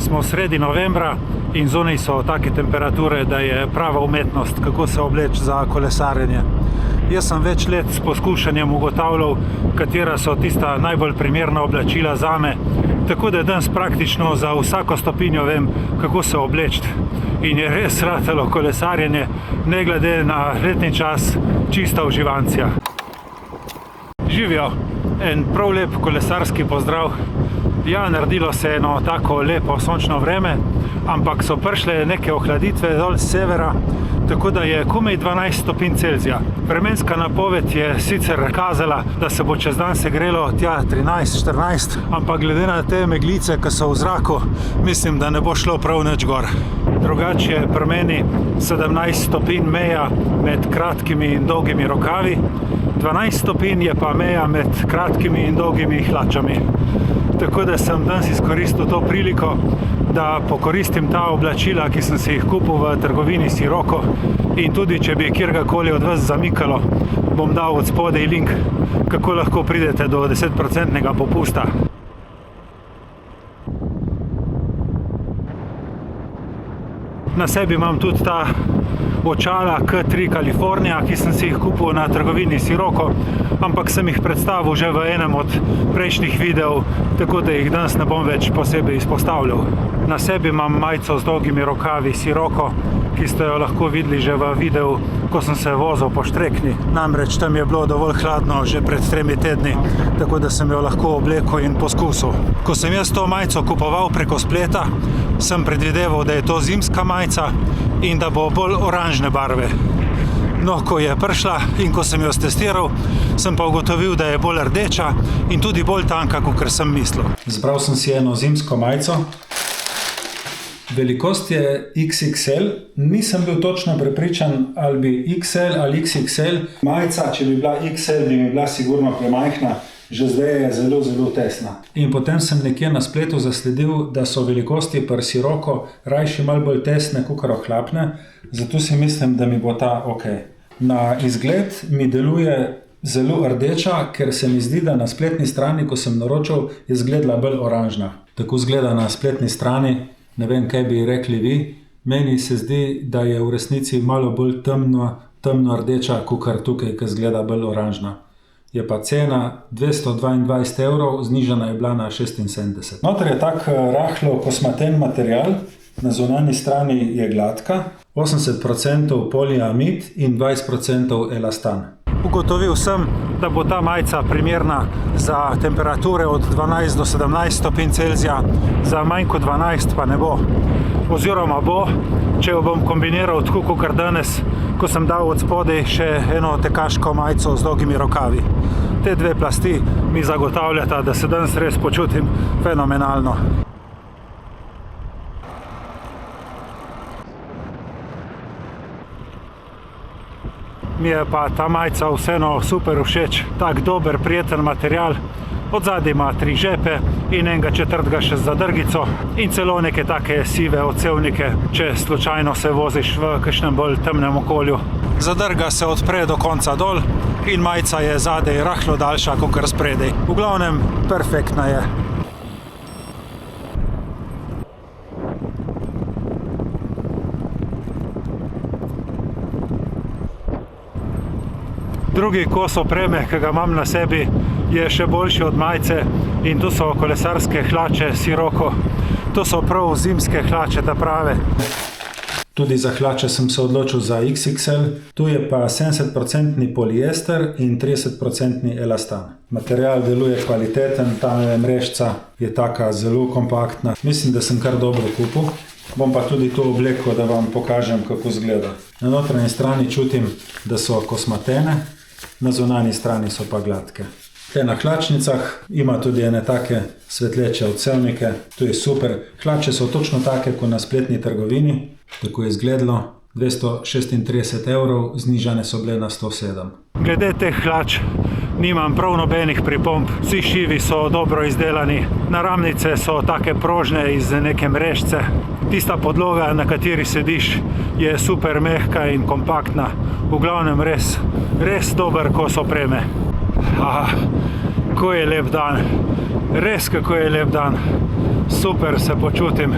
Smo sredi novembra in zunaj so take temperature, da je prava umetnost, kako se obleči za kolesarjenje. Jaz sem več let s poskušanjem ugotavljal, katera so tista najbolj primerna oblačila zame, tako da danes praktično za vsako stopinjo vem, kako se obleči. In je res ratalo kolesarjenje, ne glede na letni čas, čista uživancija. Živijo, en prav lep kolesarski pozdrav. Ja, naredilo se je eno tako lepo sončno vreme, ampak so prišle neke ohladitve dol z severa, tako da je komaj 12 stopinj Celzija. Vremenska napoved je sicer kazala, da se bo čez dan segrelo tja 13-14, ampak glede na te meglice, ki so v zraku, mislim, da ne bo šlo prav nič gor. Drugače je pri meni 17 stopinj meja med kratkimi in dolgimi rokavi, 12 stopinj je pa meja med kratkimi in dolgimi hlačami. Tako da sem danes izkoristil to priliko, da pokoristim ta oblačila, ki sem si jih kupil v trgovini Sirocco, in tudi, če bi kjerkoli od vas zamikalo, bom dal od spodaj link, kako lahko pridete do 10% popusta. Na sebi imam tudi ta očala K3 California, ki sem si jih kupil na trgovini Sirocco, ampak sem jih predstavil že v enem od prejšnjih videov, tako da jih danes ne bom več posebej izpostavljal. Na sebi imam majico z dolgimi rokavi Sirocco, ki ste jo lahko videli že v videu, ko sem se vozil po Štrekni. Namreč tam je bilo dovolj hladno že pred 3 tedni, tako da sem jo lahko oblekel in poskusil. Ko sem jaz to majico kupoval preko spleta, sem predvideval, da je to zimska majica in da bo bolj oranžne barve. No, ko je prišla in ko sem jo testiral, sem pa ugotovil, da je bolj rdeča in tudi bolj tanka, kot sem mislil. Zbral sem si eno zimsko majico. Velikost je XXL, nisem bil točno prepričan, ali bi XL ali XXL. Majica, če bi bila XL, bi mi bila sigurno premajhna, že zdaj je zelo, zelo tesna. In potem sem nekje na spletu zasledil, da so velikosti pri Sirocco rajši malo bolj tesne, kakor ohlapne, zato si mislim, da mi bo ta ok. Na izgled mi deluje zelo rdeča, ker se mi zdi, da na spletni strani, ko sem naročil, je izgledala bolj oranžna. Tako izgleda na spletni strani. Ne vem, kaj bi rekli vi. Meni se zdi, da je v resnici malo bolj temno rdeča, kakor tukaj, ki izgleda bolj oranžna. Je pa cena 222 evrov, znižana je bila na 76. Noter je tak rahlo kosmaten material, na zunanji strani je gladka, 80% poliamid in 20% elastan. Ugotovil sem, da bo ta majica primerna za temperature od 12 do 17 stopinj Celzija, za manj kot 12 pa ne bo. Oziroma bo, če jo bom kombiniral tako kot danes, ko sem dal od spodaj še eno tekaško majico z dolgimi rokavi. Te dve plasti mi zagotavljata, da se danes res počutim fenomenalno. Mi je pa ta majica vseeno super všeč, tak dober, prijeten material. Od zadaj ima 3 žepe in enega četrtega še z zadrgico in celo neke take sive odsevnike, če slučajno se voziš v kakšnem bolj temnem okolju. Zadrga se odpre do konca dol in majica je zadaj rahlo daljša kakor spredaj. V glavnem, perfektna je. Drugi kos opreme, ki ga imam na sebi, je še boljši od majice in to so kolesarske hlače Sirocco. To so prav zimske hlače, ta prave. Tudi za hlače sem se odločil za XXL. Tu je pa 70% poliester in 30% elastan. Material deluje kvaliteten, ta mrežca je taka zelo kompaktna. Mislim, da sem kar dobro kupil. Bom pa tudi to oblekel, da vam pokažem, kako izgleda. Na notranji strani čutim, da so kosmatene, na zunanji strani so pa gladke. Na hlačnicah ima tudi ene take svetleče odsevnike, to je super. Hlače so točno take, kot na spletni trgovini, tako je izgledalo. 236 evrov, znižane so bile na 107. Glede teh hlač nimam prav nobenih pripomb, vsi šivi so dobro izdelani, naramnice so take prožne iz neke mrežce. Tista podloga, na kateri sediš, je super mehka in kompaktna. V glavnem res dober kos opreme. Kako je lep dan, res kako je lep dan. Super se počutim.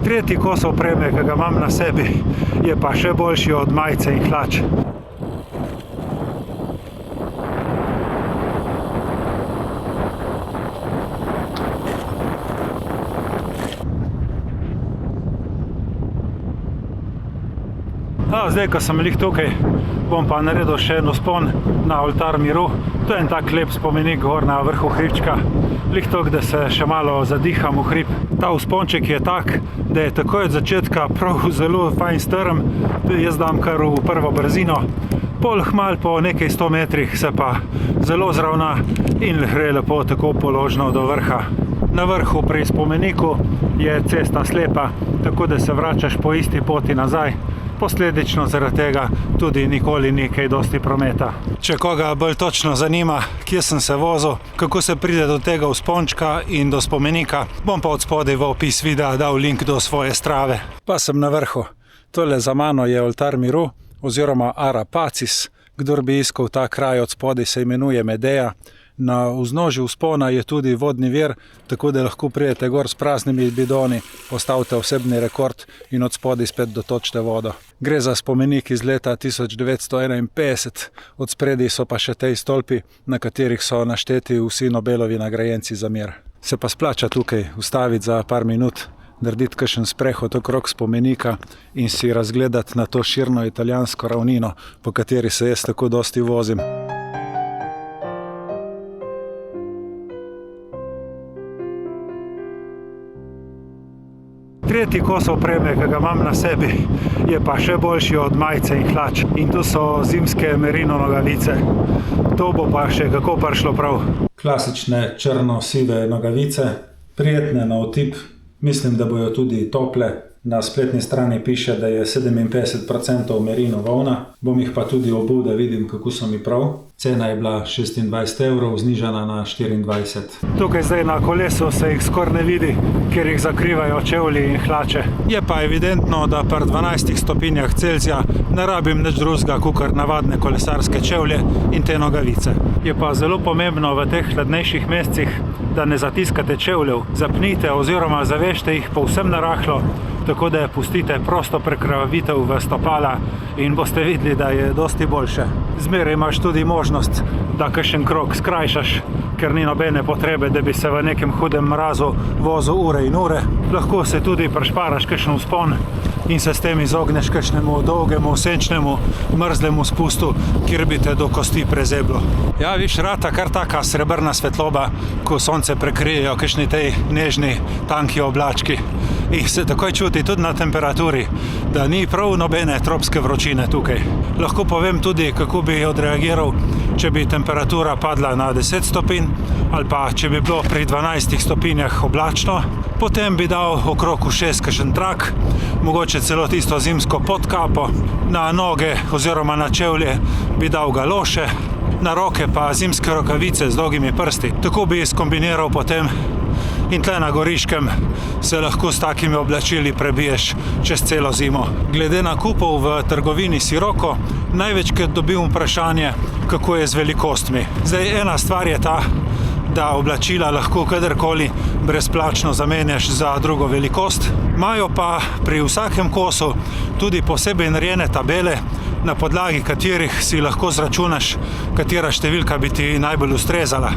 Tretji kos opreme, ki ga imam na sebi, je pa še boljši od majice in hlač. Zdaj, ko sem lih tukaj, bom pa naredil še en vzpon na oltar miru. To je en tak lep spomenik gor na vrhu hribčka. Lih toliko, da se še malo zadiham v hrib. Ta vzponček je tak, da je takoj od začetka prav zelo fajn strm. Jaz dam kar v prvo brzino. Pol hmal po nekaj 100 metrih se pa zelo zravna in gre lepo tako položno do vrha. Na vrhu pri spomeniku je cesta slepa, tako da se vračaš po isti poti nazaj. Posledično zaradi tega tudi nikoli ni kaj dosti prometa. Če koga bolj točno zanima, kje sem se vozil, kako se pride do tega vzpončka in do spomenika, bom pa od spodaj v opis videa dal link do svoje Strave. Pa sem na vrhu. Tole za mano je oltar miru oziroma Ara Pacis. Kdor bi iskal ta kraj od spodaj, se imenuje Medeja. Na vznožju vzpona je tudi vodni vir, tako da lahko pridete gor s praznimi bidoni, postavite osebni rekord in od spodaj spet dotočite vodo. Gre za spomenik iz leta 1951, od spredaj so pa še tej stolpi, na katerih so našteti vsi Nobelovi nagrajenci za mir. Se pa splača tukaj ustaviti za par minut, narediti kakšen sprehod okrog spomenika in si razgledati na to širno italijansko ravnino, po kateri se jaz tako dosti vozim. Tretji kos opreme, ki ga imam na sebi, je pa še boljši od majice in hlač. In tu so zimske merino nogavice. To bo pa še kako prišlo prav. Klasične črno-sive nogavice, prijetne na otip. Mislim, da bojo tudi tople. Na spletni strani piše, da je 57% merino volna. Bom jih pa tudi obul, da vidim, kako so mi prav. Cena je bila 26 evrov, znižana na 24. Tukaj zdaj na kolesu se jih skoraj ne vidi, ker jih zakrivajo čevlji in hlače. Je pa evidentno, da pri 12 stopinjah Celzija ne rabim nič drugega kakor navadne kolesarske čevlje in te nogavice. Je pa zelo pomembno v teh hladnejših mesecih, da ne zatiskate čevljev. Zapnite oziroma zavežte jih povsem narahlo, tako da pustite prosto prekrvavitev v stopala in boste videli, da je dosti boljše. Zmeraj imaš tudi možnost, da kakšen krog skrajšaš, ker ni nobene potrebe, da bi se v nekem hudem mrazu vozil ure in ure. Lahko se tudi prešparaš kakšen vzpon in se s tem izogneš kakšnemu dolgemu, senčnemu, mrzlemu spustu, kjer bi te do kosti prezeblo. Ja, viš, rata kar taka srebrna svetloba, ko sonce prekrijejo kakšni tej nežni, tanki oblački. In se takoj čuti tudi na temperaturi, da ni prav nobene tropske vročine tukaj. Lahko povem tudi, kako bi odreagiral, če bi temperatura padla na 10 stopinj ali pa če bi bilo pri 12 stopinjah oblačno. Potem bi dal okrog ušes kakšen trak, mogoče celo tisto zimsko podkapo, na noge oziroma na čevlje bi dal galoše, na roke pa zimske rokavice z dolgimi prsti. Tako bi skombiniral potem in tle na Goriškem se lahko s takimi oblačili prebiješ čez celo zimo. Glede nakupov v trgovini Sirocco največkrat dobim vprašanje, kako je z velikostmi. Zdaj, ena stvar je ta, da oblačila lahko kadarkoli brezplačno zamenjaš za drugo velikost. Imajo pa pri vsakem kosu tudi posebej narejene tabele, na podlagi katerih si lahko zračunaš, katera številka bi ti najbolj ustrezala.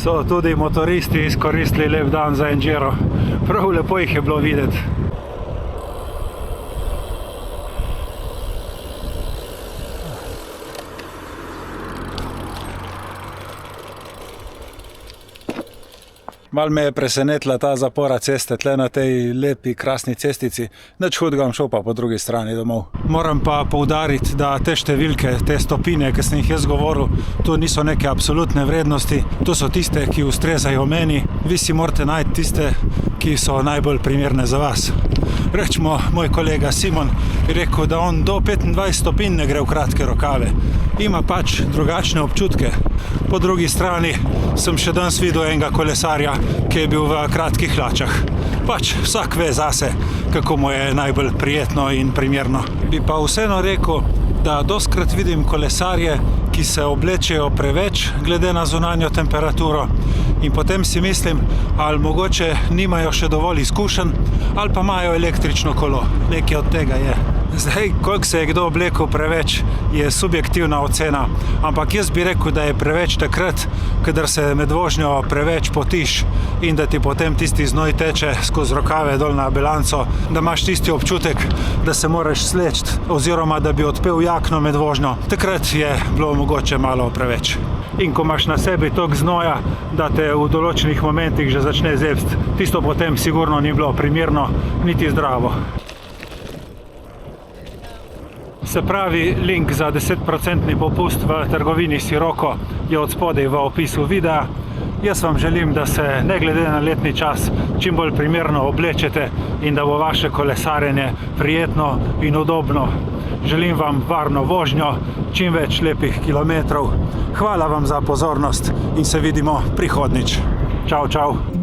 So tudi motoristi izkoristili lep dan za enduro. Prav lepo jih je bilo videti. Mal me je presenetila ta zapora ceste, tle na tej lepi, krasni cestici. Nič hudega, šel pa po drugi strani domov. Moram pa poudariti, da te številke, te stopine, ki sem jih jaz govoril, to niso neke absolutne vrednosti. To so tiste, ki ustrezajo meni. Vi si morate najti tiste, ki so najbolj primerne za vas. Rečemo, moj kolega Simon je rekel, da on do 25 stopinj ne gre v kratke rokave. Ima pač drugačne občutke. Po drugi strani sem še danes videl enega kolesarja, ki je bil v kratkih hlačah. Pač vsak ve zase, kako mu je najbolj prijetno in primerno. Bi pa vseeno rekel, da dostikrat vidim kolesarje, ki se oblečejo preveč glede na zunanjo temperaturo in potem si mislim, ali mogoče nimajo še dovolj izkušenj ali pa imajo električno kolo. Nekaj od tega je. Zdaj, koliko se je kdo oblekel preveč, je subjektivna ocena, ampak jaz bi rekel, da je preveč takrat, kadar se med vožnjo preveč potiš in da ti potem tisti znoj teče skozi rokave dol na belanco, da imaš tisti občutek, da se moraš sleči oziroma da bi odpel jakno med vožnjo. Takrat je bilo mogoče malo preveč. In ko imaš na sebi toliko znoja, da te v določenih momentih že začne zebst, tisto potem sigurno ni bilo primerno, niti zdravo. Se pravi, link za 10% popust v trgovini Sirocco je od spodaj v opisu videa. Jaz vam želim, da se ne glede na letni čas čim bolj primerno oblečete in da bo vaše kolesarjenje prijetno in udobno. Želim vam varno vožnjo, čim več lepih kilometrov. Hvala vam za pozornost in se vidimo prihodnjič. Čau, čau.